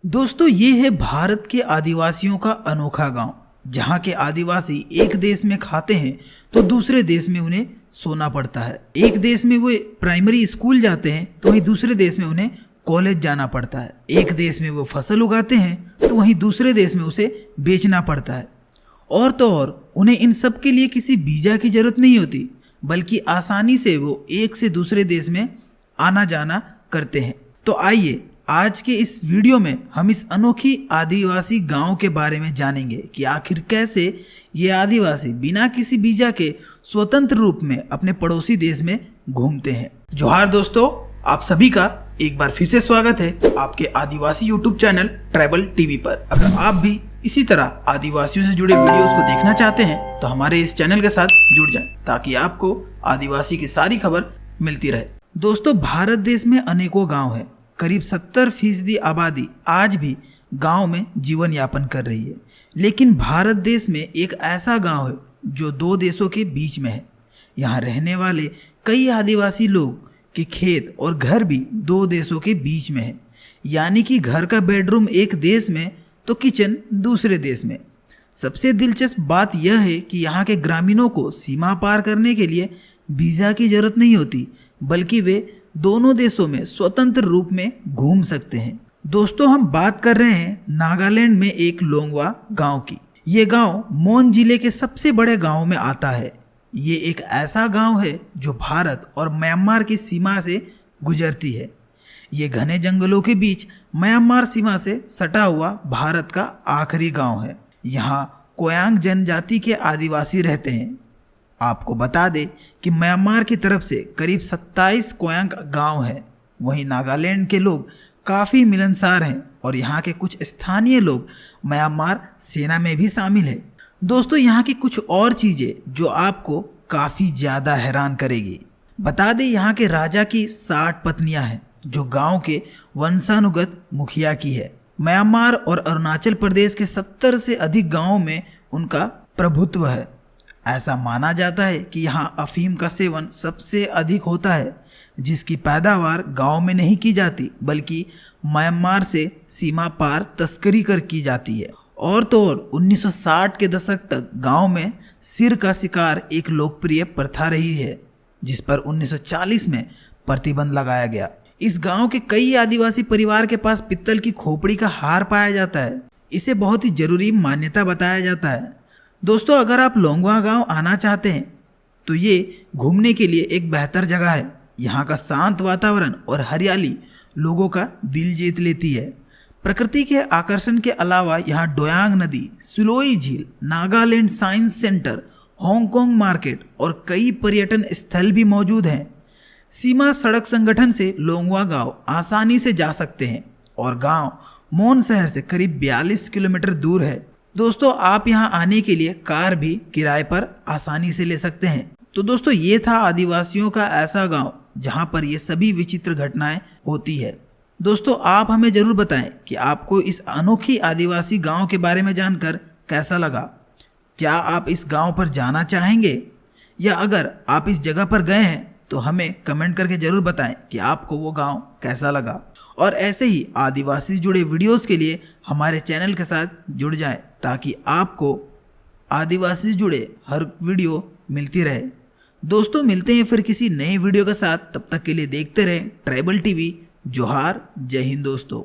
दोस्तों ये है भारत के आदिवासियों का अनोखा गांव, जहां के आदिवासी एक देश में खाते हैं तो दूसरे देश में उन्हें सोना पड़ता है। एक देश में वो प्राइमरी स्कूल जाते हैं तो वहीं दूसरे देश में उन्हें कॉलेज जाना पड़ता है। एक देश में वो फसल उगाते हैं तो वहीं दूसरे देश में उसे बेचना पड़ता है। और तो और उन्हें इन सब के लिए किसी वीजा की जरूरत नहीं होती, बल्कि आसानी से वो एक से दूसरे देश में आना जाना करते हैं। तो आइए आज के इस वीडियो में हम इस अनोखी आदिवासी गांव के बारे में जानेंगे कि आखिर कैसे ये आदिवासी बिना किसी वीजा के स्वतंत्र रूप में अपने पड़ोसी देश में घूमते हैं। जोहार दोस्तों, आप सभी का एक बार फिर से स्वागत है आपके आदिवासी यूट्यूब चैनल ट्राइबल टीवी पर। अगर आप भी इसी तरह आदिवासियों से जुड़े वीडियोस को देखना चाहते हैं तो हमारे इस चैनल के साथ जुड़ जाएं, ताकि आपको आदिवासी की सारी खबर मिलती रहे। दोस्तों, भारत देश में अनेकों गांव हैं। करीब 70% आबादी आज भी गांव में जीवन यापन कर रही है। लेकिन भारत देश में एक ऐसा गांव है जो दो देशों के बीच में है। यहाँ रहने वाले कई आदिवासी लोग के खेत और घर भी दो देशों के बीच में है, यानी कि घर का बेडरूम एक देश में तो किचन दूसरे देश में। सबसे दिलचस्प बात यह है कि यहाँ के ग्रामीणों को सीमा पार करने के लिए वीज़ा की जरूरत नहीं होती, बल्कि वे दोनों देशों में स्वतंत्र रूप में घूम सकते हैं। दोस्तों, हम बात कर रहे हैं नागालैंड में एक लोंगवा गांव की। ये गांव मोन जिले के सबसे बड़े गांव में आता है। ये एक ऐसा गांव है जो भारत और म्यांमार की सीमा से गुजरती है। ये घने जंगलों के बीच म्यांमार सीमा से सटा हुआ भारत का आखिरी गांव है। यहाँ कोयांग जनजाति के आदिवासी रहते हैं। आपको बता दें कि म्यांमार की तरफ से करीब 27 कोयांग गांव हैं। वहीं नागालैंड के लोग काफ़ी मिलनसार हैं और यहाँ के कुछ स्थानीय लोग म्यांमार सेना में भी शामिल हैं। दोस्तों, यहाँ की कुछ और चीज़ें जो आपको काफ़ी ज़्यादा हैरान करेगी। बता दें, यहाँ के राजा की 60 पत्नियाँ हैं, जो गांव के वंशानुगत मुखिया की है। म्यांमार और अरुणाचल प्रदेश के 70 से अधिक गांवों में उनका प्रभुत्व है। ऐसा माना जाता है कि यहाँ अफीम का सेवन सबसे अधिक होता है, जिसकी पैदावार गांव में नहीं की जाती, बल्कि म्यांमार से सीमा पार तस्करी कर की जाती है। और तो और 1960 के दशक तक गांव में सिर का शिकार एक लोकप्रिय प्रथा रही है, जिस पर 1940 में प्रतिबंध लगाया गया। इस गांव के कई आदिवासी परिवार के पास पित्तल की खोपड़ी का हार पाया जाता है। इसे बहुत ही जरूरी मान्यता बताया जाता है। दोस्तों, अगर आप लोंगवा गांव आना चाहते हैं तो ये घूमने के लिए एक बेहतर जगह है। यहाँ का शांत वातावरण और हरियाली लोगों का दिल जीत लेती है। प्रकृति के आकर्षण के अलावा यहाँ डोयांग नदी, सुलोई झील, Nagaland science centre, Hong Kong market और कई पर्यटन स्थल भी मौजूद हैं। सीमा सड़क संगठन से लोंगवा गांव आसानी से जा सकते हैं और गांव मोन शहर से करीब 42 किलोमीटर दूर है। दोस्तों, आप यहाँ आने के लिए कार भी किराए पर आसानी से ले सकते हैं। तो दोस्तों, ये था आदिवासियों का ऐसा गांव जहाँ पर ये सभी विचित्र घटनाएं होती है। दोस्तों, आप हमें जरूर बताएं कि आपको इस अनोखी आदिवासी गांव के बारे में जानकर कैसा लगा। क्या आप इस गांव पर जाना चाहेंगे, या अगर आप इस जगह पर गए हैं तो हमें कमेंट करके जरूर बताएं कि आपको वो गांव कैसा लगा। और ऐसे ही आदिवासी से जुड़े वीडियोस के लिए हमारे चैनल के साथ जुड़ जाएं, ताकि आपको आदिवासी से जुड़े हर वीडियो मिलती रहे। दोस्तों, मिलते हैं फिर किसी नए वीडियो के साथ। तब तक के लिए देखते रहें ट्राइबल टीवी। जोहार, जय हिंद दोस्तों।